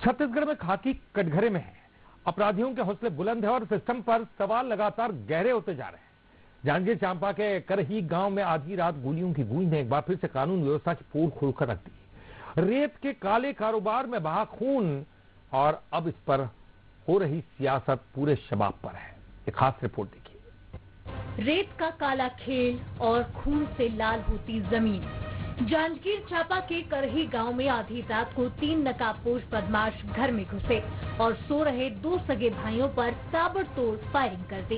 छत्तीसगढ़ में खाकी कटघरे में है। अपराधियों के हौसले बुलंद है और सिस्टम पर सवाल लगातार गहरे होते जा रहे हैं। जांजगीर चांपा के करही गांव में आधी रात गोलियों की गूंज ने एक बार फिर से कानून व्यवस्था की पोल खोलकर रख दी। रेत के काले कारोबार में बहा खून और अब इस पर हो रही सियासत पूरे शबाब पर है। एक खास रिपोर्ट देखिए। रेत का काला खेल और खून से लाल होती जमीन। जांजगीर चांपा के करही गांव में आधी रात को 3 नकाबपोश बदमाश घर में घुसे और सो रहे 2 सगे भाइयों पर ताबड़तोड़ फायरिंग कर दी।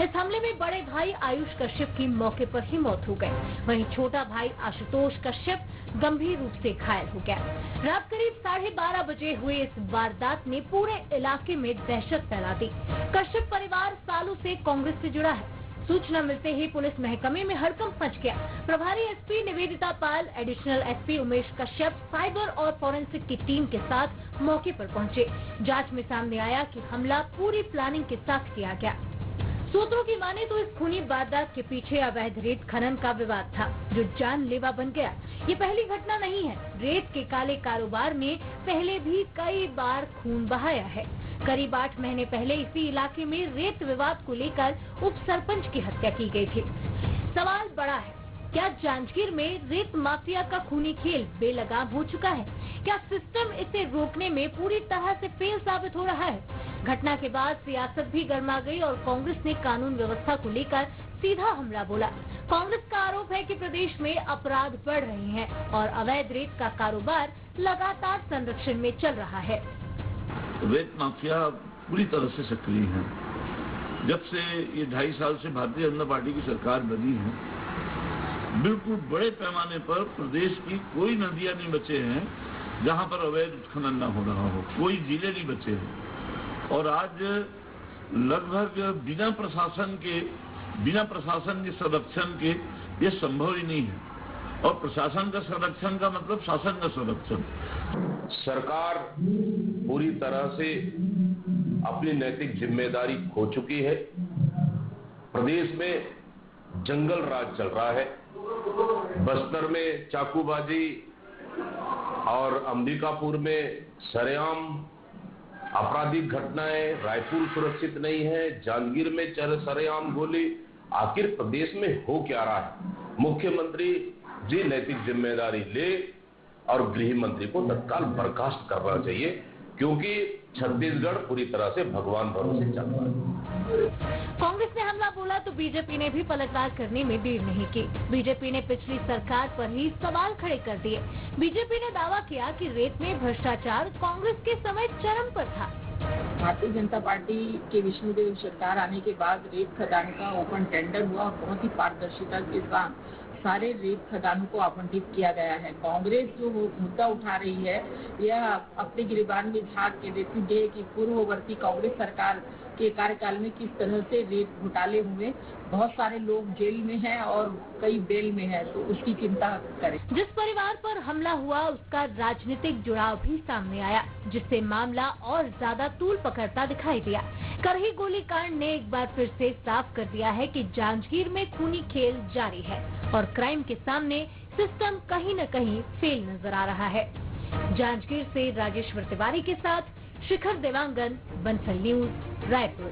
इस हमले में बड़े भाई आयुष कश्यप की मौके पर ही मौत हो गई। वहीं छोटा भाई आशुतोष कश्यप गंभीर रूप से घायल हो गया। रात करीब 12:30 बजे हुए इस वारदात ने पूरे इलाके में दहशत फैला दी। कश्यप परिवार सालों से कांग्रेस से जुड़ा है। सूचना मिलते ही पुलिस महकमे में हड़कंप मच गया। प्रभारी SP Nivedita Pal, additional SP Umesh Kashyap cyber और फॉरेंसिक की टीम के साथ मौके पर पहुंचे। जांच में सामने आया कि हमला पूरी प्लानिंग के साथ किया गया। सूत्रों की माने तो इस खूनी वारदात के पीछे अवैध रेत खनन का विवाद था, जो जानलेवा बन गया। ये पहली घटना नहीं है। रेत के काले कारोबार ने पहले भी कई बार खून बहाया है। करीब 8 महीने पहले इसी इलाके में रेत विवाद को लेकर उप सरपंच की हत्या की गई थी। सवाल बड़ा है, क्या जांजगीर में रेत माफिया का खूनी खेल बेलगाम हो चुका है? क्या सिस्टम इसे रोकने में पूरी तरह से फेल साबित हो रहा है? घटना के बाद सियासत भी गर्मा गई और कांग्रेस ने कानून व्यवस्था को लेकर सीधा हमला बोला। कांग्रेस का आरोप है कि प्रदेश में अपराध बढ़ रहे हैं और अवैध रेत का कारोबार लगातार संरक्षण में चल रहा है। रेत माफिया पूरी तरह से सक्रिय है। जब से ये 2.5 साल से भारतीय जनता पार्टी की सरकार बनी है, बिल्कुल बड़े पैमाने पर प्रदेश की कोई नदियां नहीं बचे हैं जहां पर अवैध उत्खनन न हो रहा हो, कोई जिले नहीं बचे हैं। और आज लगभग बिना प्रशासन के संरक्षण के ये संभव ही नहीं है। और प्रशासन का संरक्षण का मतलब शासन का संरक्षण। सरकार पूरी तरह से अपनी नैतिक जिम्मेदारी खो चुकी है। प्रदेश में जंगल राज चल रहा है। बस्तर में चाकूबाजी और अंबिकापुर में सरेआम आपराधिक घटनाएं, रायपुर सुरक्षित नहीं है, जांजगीर में सरेआम गोली। आखिर प्रदेश में हो क्या रहा है? मुख्यमंत्री जी नैतिक जिम्मेदारी ले और गृह मंत्री को तत्काल बर्खास्त करना चाहिए, क्योंकि छत्तीसगढ़ पूरी तरह से भगवान भरोसे चल रहा है। कांग्रेस ने हमला बोला तो बीजेपी ने भी पलटवार करने में देर नहीं की। बीजेपी ने पिछली सरकार पर ही सवाल खड़े कर दिए। बीजेपी ने दावा किया कि रेत में भ्रष्टाचार कांग्रेस के समय चरम पर था। भारतीय जनता पार्टी के विष्णुदेव सरकार आने के बाद रेत खदान का ओपन टेंडर हुआ और बहुत ही पारदर्शिता के साथ सारे रेत खदानों को आवंटित किया गया है। कांग्रेस जो मुद्दा उठा रही है, यह अपने गिरबान में झांक के देखती है कि पूर्ववर्ती कांग्रेस सरकार के कार्यकाल में किस तरह से रेत घोटाले हुए। बहुत सारे लोग जेल में हैं और कई बेल में हैं, तो उसकी चिंता करें। जिस परिवार पर हमला हुआ उसका राजनीतिक जुड़ाव भी सामने आया, जिससे मामला और ज्यादा तूल पकड़ता दिखाई दिया। करही गोलीकांड ने एक बार फिर से साफ कर दिया है कि जांजगीर में खूनी खेल जारी है और क्राइम के सामने सिस्टम कहीं न कहीं फेल नजर आ रहा है। जांजगीर से राजेश्वर तिवारी के साथ शिखर देवांगन, बंसल न्यूज, रायपुर।